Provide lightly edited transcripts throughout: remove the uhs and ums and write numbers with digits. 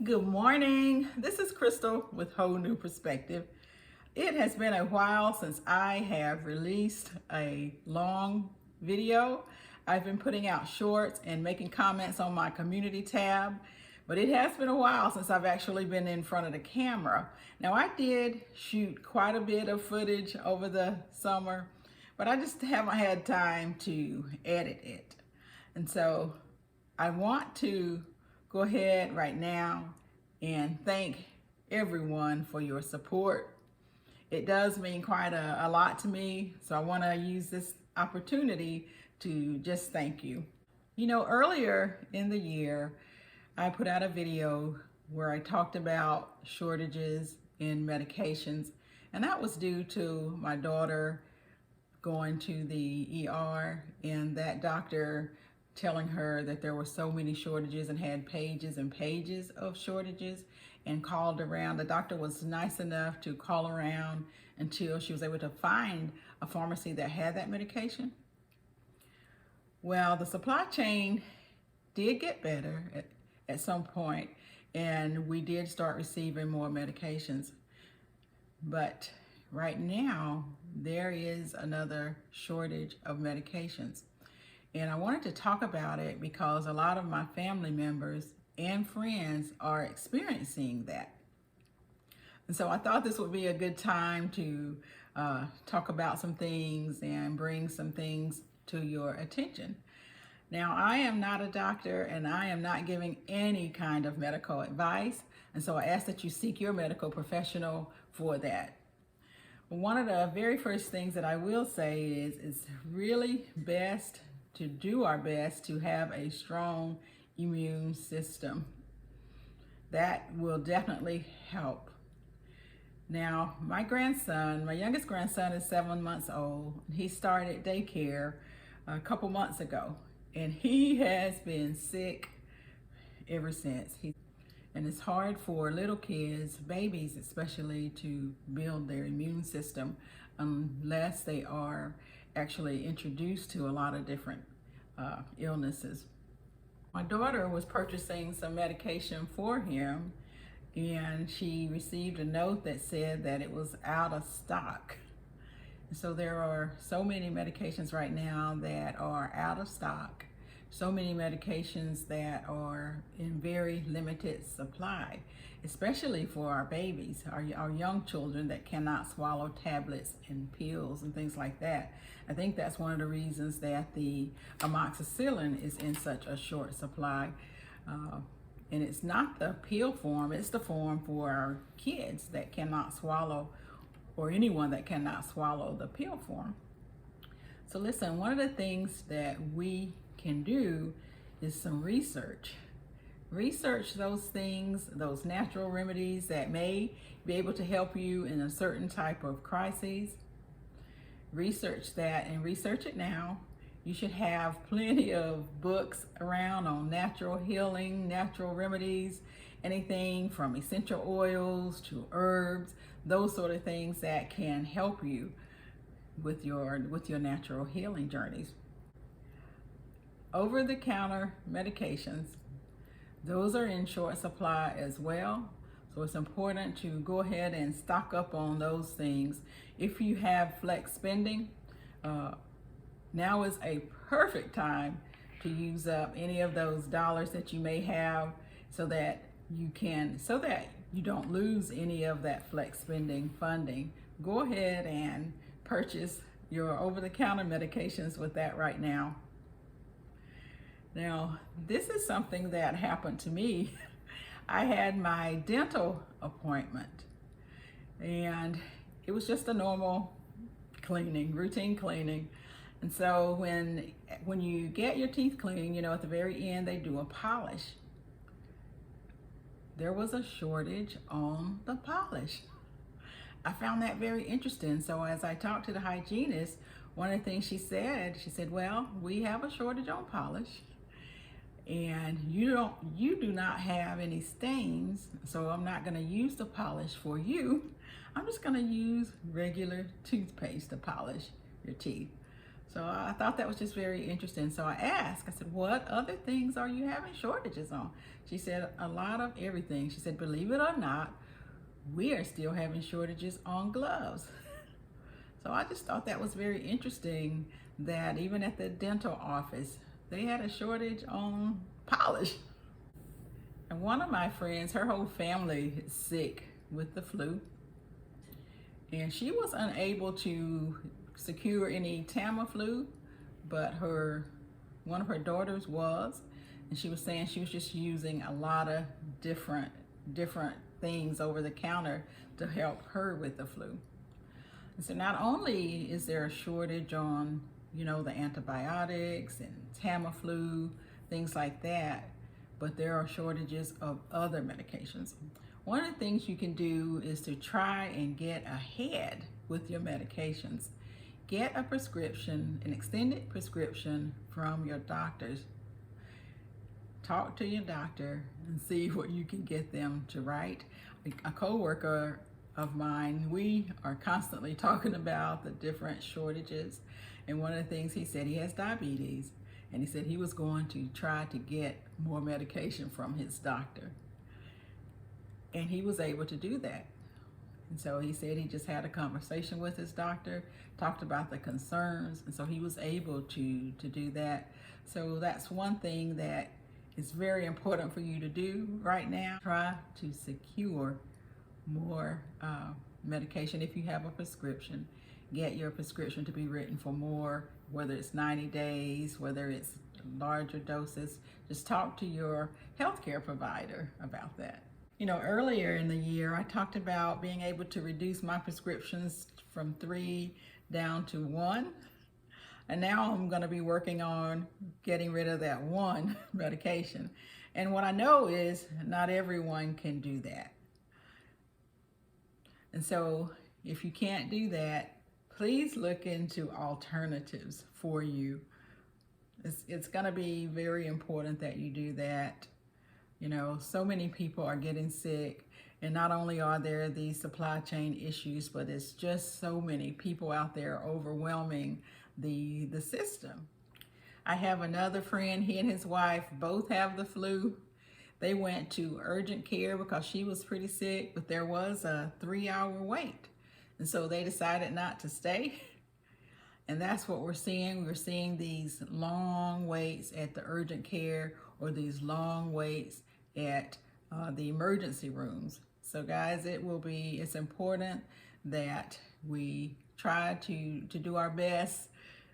Good morning. This is Crystal with Whole New Perspective. It has been a while since I have released a long video. I've been putting out shorts and making comments on my community tab, but it has been a while since I've actually been in front of the camera. Now, I did shoot quite a bit of footage over the summer, but I just haven't had time to edit it. And so I want to go ahead right now and thank everyone for your support. It does mean quite a lot to me, so I want to use this opportunity to just thank you. You know, earlier in the year, I put out a video where I talked about shortages in medications, and that was due to my daughter going to the ER and that doctor telling her that there were so many shortages and had pages and pages of shortages, and called around. The doctor was nice enough to call around until she was able to find a pharmacy that had that medication. Well, the supply chain did get better at some point, and we did start receiving more medications. But right now, there is another shortage of medications. And I wanted to talk about it because a lot of my family members and friends are experiencing that. And so I thought this would be a good time to talk about some things and bring some things to your attention. Now, I am not a doctor and I am not giving any kind of medical advice. And so I ask that you seek your medical professional for that. One of the very first things that I will say is it's really best to do our best to have a strong immune system. That will definitely help. Now, my youngest grandson is 7 months old. He started daycare a couple months ago, and he has been sick ever since. And it's hard for little kids, babies especially, to build their immune system unless they are actually introduced to a lot of different illnesses. My daughter was purchasing some medication for him, and she received a note that said that it was out of stock. So there are so many medications right now that are out of stock, so many medications that are in very limited supply, especially for our babies, our young children that cannot swallow tablets and pills and things like that. I think that's one of the reasons that the amoxicillin is in such a short supply. And it's not the pill form, it's the form for our kids that cannot swallow, or anyone that cannot swallow the pill form. So listen, one of the things that we can do is some research. Research those things, those natural remedies that may be able to help you in a certain type of crisis. Research that and research it now. You should have plenty of books around on natural healing, natural remedies, anything from essential oils to herbs, those sort of things that can help you with your natural healing journeys. Over-the-counter medications, those are in short supply as well. So it's important to go ahead and stock up on those things. If you have flex spending, now is a perfect time to use up any of those dollars that you may have so that you don't lose any of that flex spending funding. Go ahead and purchase your over-the-counter medications with that right now. Now, this is something that happened to me. I had my dental appointment, and it was just a normal cleaning, routine cleaning. And so when you get your teeth cleaned, you know, at the very end, they do a polish. There was a shortage on the polish. I found that very interesting. So as I talked to the hygienist, one of the things she said, well, we have a shortage on polish, and you do not have any stains, so I'm not going to use the polish for you. I'm just going to use regular toothpaste to polish your teeth. So I thought that was just very interesting. So I asked, I said, what other things are you having shortages on? She said, a lot of everything. She said, believe it or not, we are still having shortages on gloves. So I just thought that was very interesting that even at the dental office, they had a shortage on polish. And one of my friends, her whole family is sick with the flu. And she was unable to secure any Tamiflu, but one of her daughters was, and she was saying she was just using a lot of different things over the counter to help her with the flu. And so not only is there a shortage on, the antibiotics and Tamiflu, things like that, but there are shortages of other medications. One of the things you can do is to try and get ahead with your medications. Get a prescription, an extended prescription from your doctors. Talk to your doctor and see what you can get them to write. A coworker of mine, we are constantly talking about the different shortages. And one of the things he said, he has diabetes, and he said he was going to try to get more medication from his doctor. And he was able to do that. And so he said he just had a conversation with his doctor, talked about the concerns, and so he was able to do that. So that's one thing that is very important for you to do right now. Try to secure more medication. If you have a prescription, get your prescription to be written for more, whether it's 90 days, whether it's larger doses. Just talk to your healthcare provider about that. Earlier in the year, I talked about being able to reduce my prescriptions from 3 down to 1. And now I'm going to be working on getting rid of that one medication. And what I know is not everyone can do that. And so if you can't do that, please look into alternatives for you. It's going to be very important that you do that. So many people are getting sick, and not only are there these supply chain issues, but it's just so many people out there overwhelming the system. I have another friend, he and his wife both have the flu. They went to urgent care because she was pretty sick, but there was a 3-hour wait. And so they decided not to stay. And that's what we're seeing. We're seeing these long waits at the urgent care, or these long waits at the emergency rooms. So guys, it's important that we try to do our best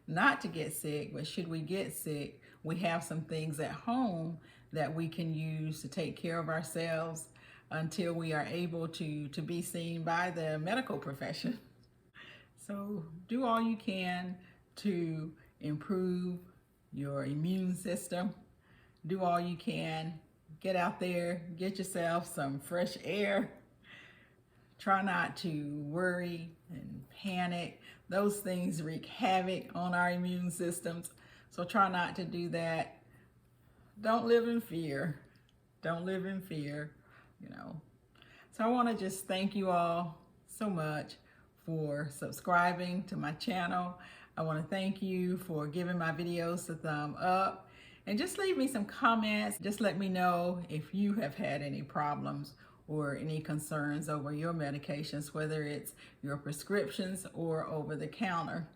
not to get sick, but should we get sick, we have some things at home that we can use to take care of ourselves until we are able to be seen by the medical profession. So do all you can to improve your immune system. Do all you can. Get out there, get yourself some fresh air. Try not to worry and panic. Those things wreak havoc on our immune systems. So try not to do that. Don't live in fear. Don't live in fear, So I want to just thank you all so much for subscribing to my channel. I want to thank you for giving my videos a thumb up. And just leave me some comments. Just let me know if you have had any problems or any concerns over your medications, whether it's your prescriptions or over the counter.